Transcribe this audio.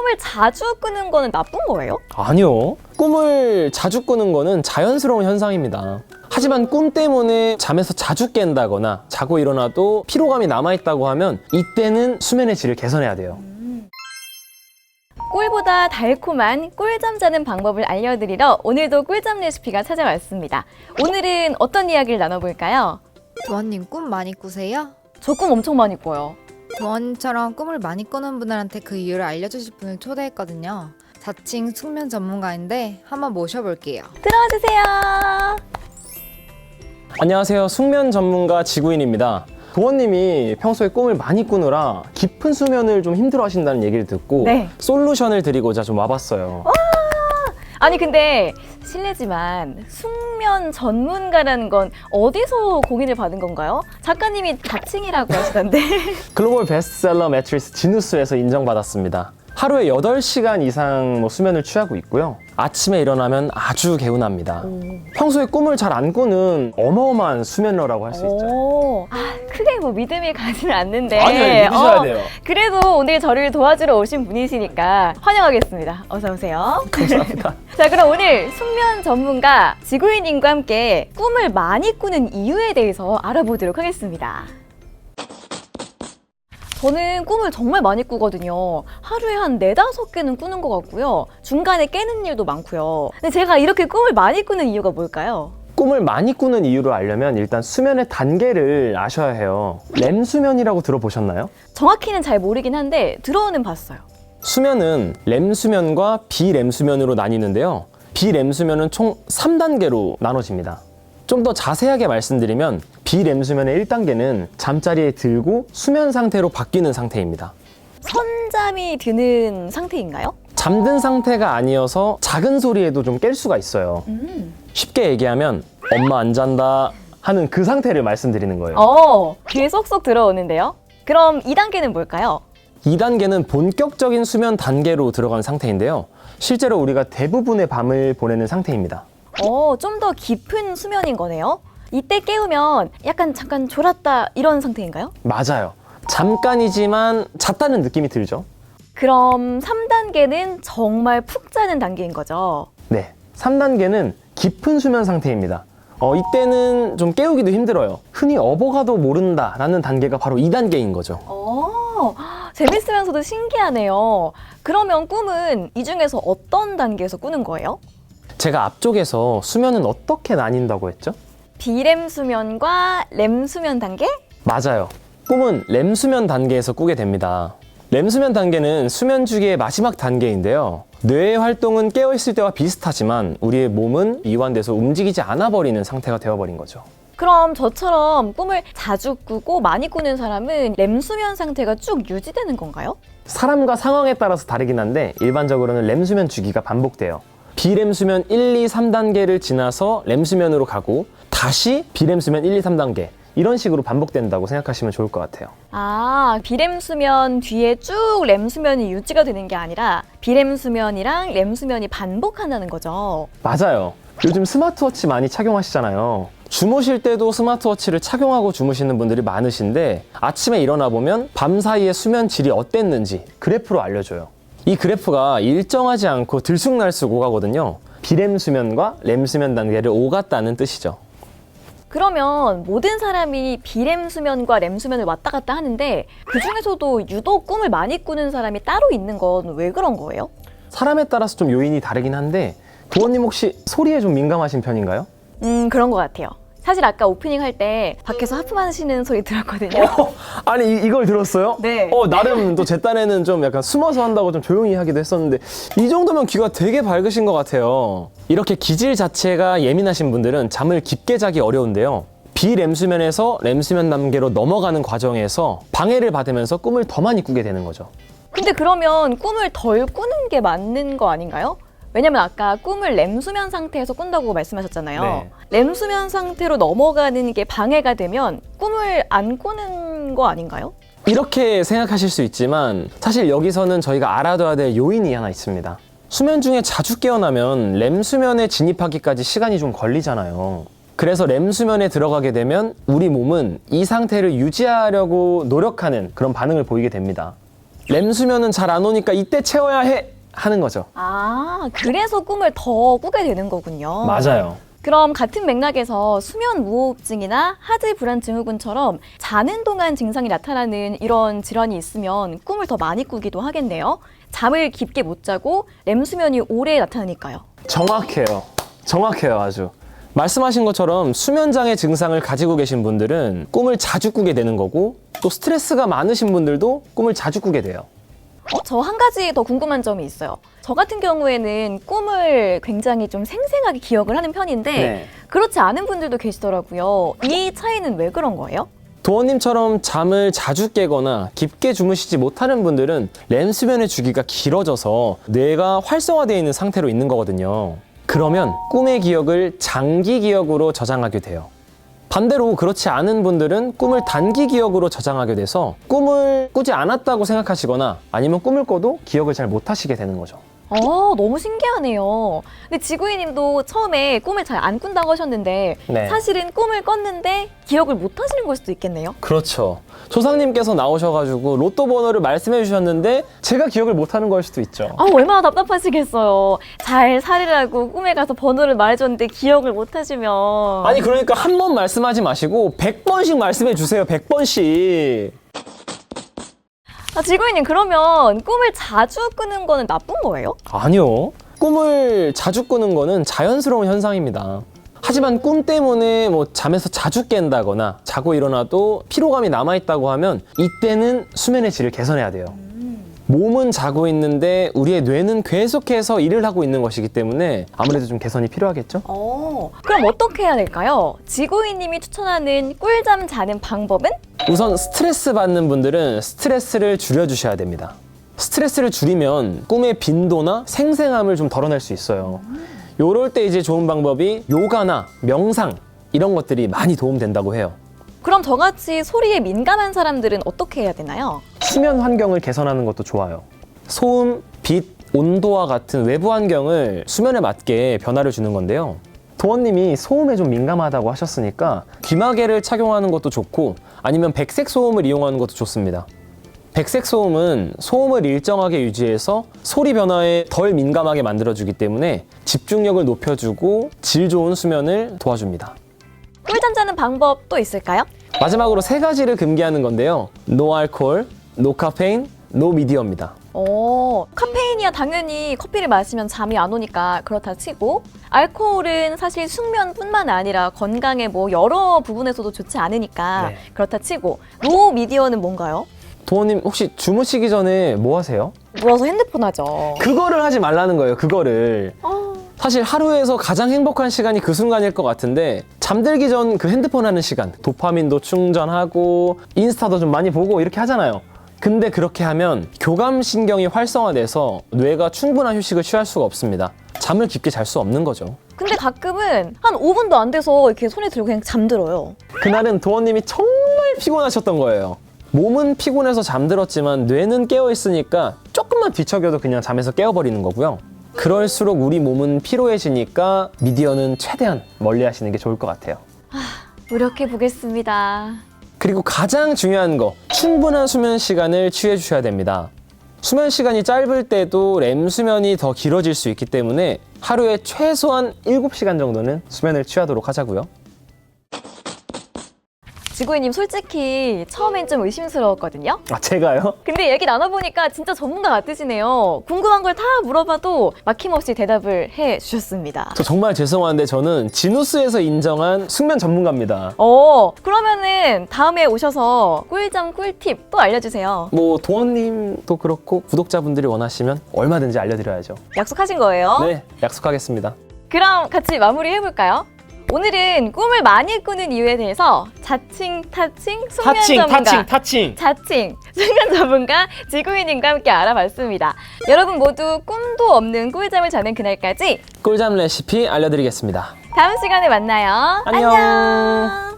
꿈을 자주 꾸는 거는 나쁜 거예요? 아니요. 꿈을 자주 꾸는 거는 자연스러운 현상입니다. 하지만 꿈 때문에 잠에서 자주 깬다거나 자고 일어나도 피로감이 남아있다고 하면 이때는 수면의 질을 개선해야 돼요. 꿀보다 달콤한 꿀잠 자는 방법을 알려드리러 오늘도 꿀잠 레시피가 찾아왔습니다. 오늘은 어떤 이야기를 나눠볼까요? 도원님 꿈 많이 꾸세요? 저 꿈 엄청 많이 꿔요. 도원님처럼 꿈을 많이 꾸는 분들한테 그 이유를 알려주실 분을 초대했거든요. 자칭 숙면 전문가인데 한번 모셔볼게요. 들어와 주세요. 안녕하세요. 숙면 전문가 지구인입니다. 도원님이 평소에 꿈을 많이 꾸느라 깊은 수면을 좀 힘들어 하신다는 얘기를 듣고 네. 솔루션을 드리고자 좀 와봤어요. 아니 근데 실례지만 숙면 전문가라는 건 어디서 공인을 받은 건가요? 작가님이 자칭이라고 하시던데. 글로벌 베스트셀러 매트리스 지누스에서 인정받았습니다. 하루에 8시간 이상 수면을 취하고 있고요. 아침에 일어나면 아주 개운합니다. 평소에 꿈을 잘 안 꾸는 어마어마한 수면러라고 할 수 있죠. 크게 믿음이 가지는 않는데. 아니요, 믿으셔야 돼요. 그래도 오늘 저를 도와주러 오신 분이시니까 환영하겠습니다. 어서 오세요. 감사합니다. 자, 그럼 오늘 숙면 전문가 지구인님과 함께 꿈을 많이 꾸는 이유에 대해서 알아보도록 하겠습니다. 저는 꿈을 정말 많이 꾸거든요. 하루에 한 4-5개는 꾸는 것 같고요. 중간에 깨는 일도 많고요. 근데 제가 이렇게 꿈을 많이 꾸는 이유가 뭘까요? 꿈을 많이 꾸는 이유를 알려면 일단 수면의 단계를 아셔야 해요. 렘 수면이라고 들어보셨나요? 정확히는 잘 모르긴 한데 들어는 봤어요. 수면은 렘 수면과 비렘 수면으로 나뉘는데요. 비렘 수면은 총 3단계로 나눠집니다. 좀 더 자세하게 말씀드리면 비렘 수면의 1단계는 잠자리에 들고 수면 상태로 바뀌는 상태입니다. 선잠이 드는 상태인가요? 잠든 상태가 아니어서 작은 소리에도 좀 깰 수가 있어요. 쉽게 얘기하면 엄마 안 잔다 하는 그 상태를 말씀드리는 거예요. 귀에 쏙쏙 들어오는데요. 그럼 2단계는 뭘까요? 2단계는 본격적인 수면 단계로 들어간 상태인데요. 실제로 우리가 대부분의 밤을 보내는 상태입니다. 좀 더 깊은 수면인 거네요. 이때 깨우면 약간 잠깐 졸았다 이런 상태인가요? 맞아요. 잠깐이지만 잤다는 느낌이 들죠? 그럼 3단계는 정말 푹 자는 단계인 거죠? 네. 3단계는 깊은 수면 상태입니다. 이때는 좀 깨우기도 힘들어요. 흔히 어버가도 모른다라는 단계가 바로 2단계인 거죠. 재밌으면서도 신기하네요. 그러면 꿈은 이 중에서 어떤 단계에서 꾸는 거예요? 제가 앞쪽에서 수면은 어떻게 나뉜다고 했죠? 비렘 수면과 렘 수면 단계? 맞아요. 꿈은 렘 수면 단계에서 꾸게 됩니다. 렘 수면 단계는 수면 주기의 마지막 단계인데요. 뇌의 활동은 깨어있을 때와 비슷하지만 우리의 몸은 이완돼서 움직이지 않아 버리는 상태가 되어버린 거죠. 그럼 저처럼 꿈을 자주 꾸고 많이 꾸는 사람은 렘 수면 상태가 쭉 유지되는 건가요? 사람과 상황에 따라서 다르긴 한데 일반적으로는 렘 수면 주기가 반복돼요. 비렘 수면 1, 2, 3단계를 지나서 렘 수면으로 가고 다시 비렘 수면 1, 2, 3단계 이런 식으로 반복된다고 생각하시면 좋을 것 같아요. 비렘 수면 뒤에 쭉 렘 수면이 유지가 되는 게 아니라 비렘 수면이랑 렘 수면이 반복한다는 거죠. 맞아요. 요즘 스마트워치 많이 착용하시잖아요. 주무실 때도 스마트워치를 착용하고 주무시는 분들이 많으신데 아침에 일어나 보면 밤 사이에 수면 질이 어땠는지 그래프로 알려줘요. 이 그래프가 일정하지 않고 들쑥날쑥 오가거든요. 비렘 수면과 렘 수면 단계를 오갔다는 뜻이죠. 그러면 모든 사람이 비렘 수면과 렘 수면을 왔다 갔다 하는데 그 중에서도 유독 꿈을 많이 꾸는 사람이 따로 있는 건 왜 그런 거예요? 사람에 따라서 좀 요인이 다르긴 한데 도원님 혹시 소리에 좀 민감하신 편인가요? 그런 것 같아요. 사실 아까 오프닝 할 때 밖에서 하품하시는 소리 들었거든요. 아니 이걸 들었어요? 네. 나름 또 제 딴에는 좀 약간 숨어서 한다고 좀 조용히 하기도 했었는데 이 정도면 귀가 되게 밝으신 것 같아요. 이렇게 기질 자체가 예민하신 분들은 잠을 깊게 자기 어려운데요. 비렘 수면에서 렘 수면 단계로 넘어가는 과정에서 방해를 받으면서 꿈을 더 많이 꾸게 되는 거죠. 근데 그러면 꿈을 덜 꾸는 게 맞는 거 아닌가요? 왜냐면 아까 꿈을 렘 수면 상태에서 꾼다고 말씀하셨잖아요. 네. 렘 수면 상태로 넘어가는 게 방해가 되면 꿈을 안 꾸는 거 아닌가요? 이렇게 생각하실 수 있지만 사실 여기서는 저희가 알아둬야 될 요인이 하나 있습니다. 수면 중에 자주 깨어나면 렘 수면에 진입하기까지 시간이 좀 걸리잖아요. 그래서 렘 수면에 들어가게 되면 우리 몸은 이 상태를 유지하려고 노력하는 그런 반응을 보이게 됩니다. 렘 수면은 잘 안 오니까 이때 채워야 해 하는 거죠. 아, 그래서 꿈을 더 꾸게 되는 거군요. 맞아요. 그럼 같은 맥락에서 수면 무호흡증이나 하드 불안 증후군처럼 자는 동안 증상이 나타나는 이런 질환이 있으면 꿈을 더 많이 꾸기도 하겠네요. 잠을 깊게 못 자고 렘 수면이 오래 나타나니까요. 정확해요, 아주. 말씀하신 것처럼 수면장애 증상을 가지고 계신 분들은 꿈을 자주 꾸게 되는 거고, 또 스트레스가 많으신 분들도 꿈을 자주 꾸게 돼요. 저 한 가지 더 궁금한 점이 있어요. 저 같은 경우에는 꿈을 굉장히 좀 생생하게 기억을 하는 편인데 네. 그렇지 않은 분들도 계시더라고요. 이 차이는 왜 그런 거예요? 도원님처럼 잠을 자주 깨거나 깊게 주무시지 못하는 분들은 렘 수면의 주기가 길어져서 뇌가 활성화되어 있는 상태로 있는 거거든요. 그러면 꿈의 기억을 장기 기억으로 저장하게 돼요. 반대로 그렇지 않은 분들은 꿈을 단기 기억으로 저장하게 돼서 꿈을 꾸지 않았다고 생각하시거나 아니면 꿈을 꿔도 기억을 잘 못하시게 되는 거죠. 너무 신기하네요. 근데 지구이님도 처음에 꿈을 잘 안 꾼다고 하셨는데 네. 사실은 꿈을 꿨는데 기억을 못 하시는 걸 수도 있겠네요. 그렇죠. 조상님께서 나오셔가지고 로또 번호를 말씀해 주셨는데 제가 기억을 못하는 걸 수도 있죠. 얼마나 답답하시겠어요. 잘 살으라고 꿈에 가서 번호를 말해줬는데 기억을 못 하시면. 아니 그러니까 한 번 말씀하지 마시고 100번씩 말씀해 주세요. 100번씩. 지구이님 그러면 꿈을 자주 꾸는 거는 나쁜 거예요? 아니요. 꿈을 자주 꾸는 거는 자연스러운 현상입니다. 하지만 꿈 때문에 잠에서 자주 깬다거나 자고 일어나도 피로감이 남아있다고 하면 이때는 수면의 질을 개선해야 돼요. 몸은 자고 있는데 우리의 뇌는 계속해서 일을 하고 있는 것이기 때문에 아무래도 좀 개선이 필요하겠죠? 그럼 어떻게 해야 될까요? 지구이님이 추천하는 꿀잠 자는 방법은? 우선 스트레스 받는 분들은 스트레스를 줄여주셔야 됩니다. 스트레스를 줄이면 꿈의 빈도나 생생함을 좀 덜어낼 수 있어요. 요럴 때 이제 좋은 방법이 요가나 명상 이런 것들이 많이 도움된다고 해요. 그럼 저같이 소리에 민감한 사람들은 어떻게 해야 되나요? 수면 환경을 개선하는 것도 좋아요. 소음, 빛, 온도와 같은 외부 환경을 수면에 맞게 변화를 주는 건데요. 도원님이 소음에 좀 민감하다고 하셨으니까 귀마개를 착용하는 것도 좋고 아니면 백색 소음을 이용하는 것도 좋습니다. 백색 소음은 소음을 일정하게 유지해서 소리 변화에 덜 민감하게 만들어주기 때문에 집중력을 높여주고 질 좋은 수면을 도와줍니다. 꿀잠 자는 방법 또 있을까요? 마지막으로 3가지를 금기하는 건데요. 노 알코올, 노 카페인, 노 미디어입니다. 카페인이야 당연히 커피를 마시면 잠이 안 오니까 그렇다 치고 알코올은 사실 숙면뿐만 아니라 건강에 여러 부분에서도 좋지 않으니까 네. 그렇다 치고 노 미디어는 뭔가요? 도원님 혹시 주무시기 전에 뭐 하세요? 누워서 핸드폰 하죠. 그거를 하지 말라는 거예요. 그거를. 사실 하루에서 가장 행복한 시간이 그 순간일 것 같은데 잠들기 전 그 핸드폰 하는 시간 도파민도 충전하고 인스타도 좀 많이 보고 이렇게 하잖아요. 근데 그렇게 하면 교감신경이 활성화돼서 뇌가 충분한 휴식을 취할 수가 없습니다. 잠을 깊게 잘 수 없는 거죠. 근데 가끔은 한 5분도 안 돼서 이렇게 손에 들고 그냥 잠들어요. 그날은 도원님이 정말 피곤하셨던 거예요. 몸은 피곤해서 잠들었지만 뇌는 깨어있으니까 조금만 뒤척여도 그냥 잠에서 깨어버리는 거고요. 그럴수록 우리 몸은 피로해지니까 미디어는 최대한 멀리 하시는 게 좋을 것 같아요. 노력해 보겠습니다. 그리고 가장 중요한 거, 충분한 수면 시간을 취해 주셔야 됩니다. 수면 시간이 짧을 때도 렘 수면이 더 길어질 수 있기 때문에 하루에 최소한 7시간 정도는 수면을 취하도록 하자고요. 지구이님 솔직히 처음엔 좀 의심스러웠거든요. 아, 제가요? 근데 얘기 나눠보니까 진짜 전문가 같으시네요. 궁금한 걸 다 물어봐도 막힘없이 대답을 해주셨습니다. 저 정말 죄송한데 저는 지누스에서 인정한 숙면 전문가입니다. 그러면은 다음에 오셔서 꿀잠 꿀팁 또 알려주세요. 도원님도 그렇고 구독자분들이 원하시면 얼마든지 알려드려야죠. 약속하신 거예요? 네, 약속하겠습니다. 그럼 같이 마무리해볼까요? 오늘은 꿈을 많이 꾸는 이유에 대해서 자칭, 타칭, 숙면 전문가 타칭. 자칭, 숙면 전문가 지구인님과 함께 알아봤습니다. 여러분 모두 꿈도 없는 꿀잠을 자는 그날까지 꿀잠 레시피 알려드리겠습니다. 다음 시간에 만나요. 안녕.